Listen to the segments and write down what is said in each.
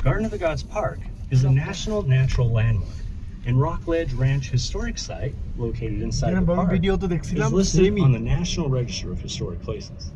Garden of the Gods Park is a national natural landmark, and Rockledge Ranch Historic Site, located inside the park, is listed on the National Register of Historic Places.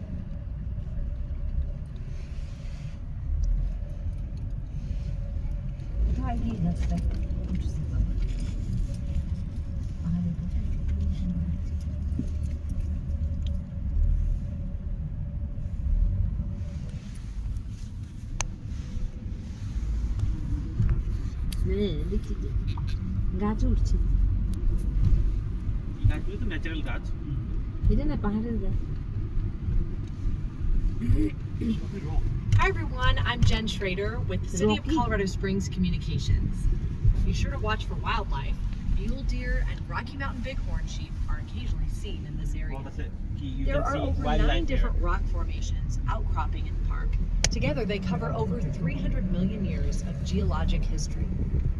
গাছ উঠছে গাছগুলো তো natural গাছ এটা না পাহাড়ের গাছ Hi everyone, I'm Jen Schrader with the City of Colorado Springs Communications. Be sure to watch for wildlife. Mule deer and Rocky Mountain bighorn sheep are occasionally seen in this area. There are over 9 different rock formations outcropping in the park. Together they cover over 300 million years of geologic history.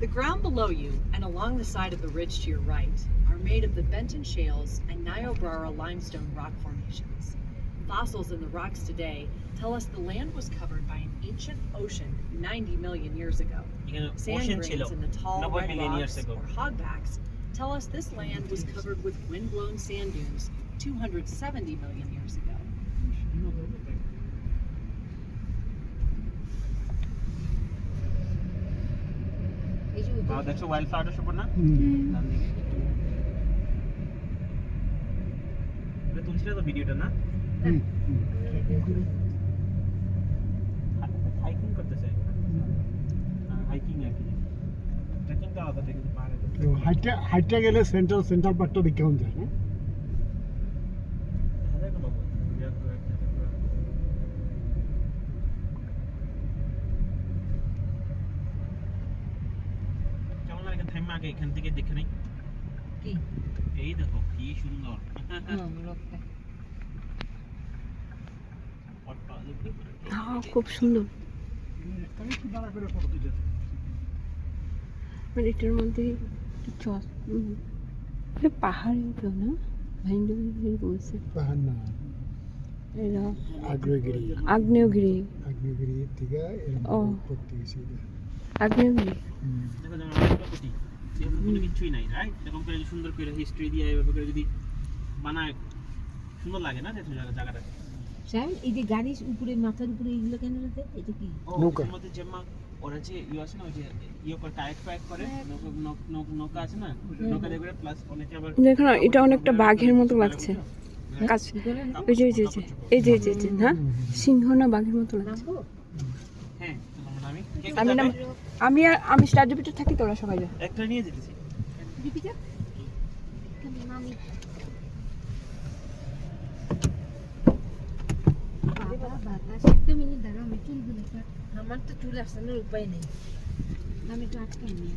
The ground below you and along the side of the ridge to your right are made of the Benton Shales and Niobrara limestone rock formations. Fossils in the rocks today tell us the land was covered by an ancient ocean 90 million years ago. Sand grains in the tall red rocks or hogbacks tell us this land was covered with wind-blown sand dunes 270 million years ago. দেখছো wild flower show না এটা তুলছিলে তো ভিডিওটা না hiking করতেছে hiking আর কি trekking তো আলাদা থেকে পাহাড়ে হাইটে গেলে সেন্ট্রাল পার্কটা দেখতে হন যায় না কেমন লাগে থাইমা আগে এখান থেকে দেখে নেই কি এই দেখো কি সুন্দর খুব সুন্দর মানে এটার মধ্যে পাহাড়ি তো না ভাইন্ডি বলছে পাহাড় না এটা আগ্নেয়গিরি আগ্নেয়গিরি থেকে ও পড়তে গেছি আগ্নেয়গিরি দেখো কোনো কিছুই নাই রাইট এরকম করে সুন্দর করে হিস্ট্রি দিয়ে এইভাবে করে যদি বানায় সুন্দর লাগে না জায়গাটা স্যার এই যে গাড়ির উপরে মাথার উপরে এগুলো কেন রাখে এটা কি নৌকা মধ্যে যেমন ওরা যে আছে না ওই যে করে কায়াক করে নৌকা আছে না নৌকা দিয়ে করে প্লাস অনেকে আবার দেখো না এটা অনেকটা বাঘের মতো লাগছে কাছে এই যে হ্যাঁ সিংহ না বাঘের মতো লাগছে হ্যাঁ আমি স্টার জুপিটার থাকি তোরা সবাই যা একটা নিয়ে যেতেছি আমার তো চুল আসানোর উপায় নেই আমি তো আটকে নিই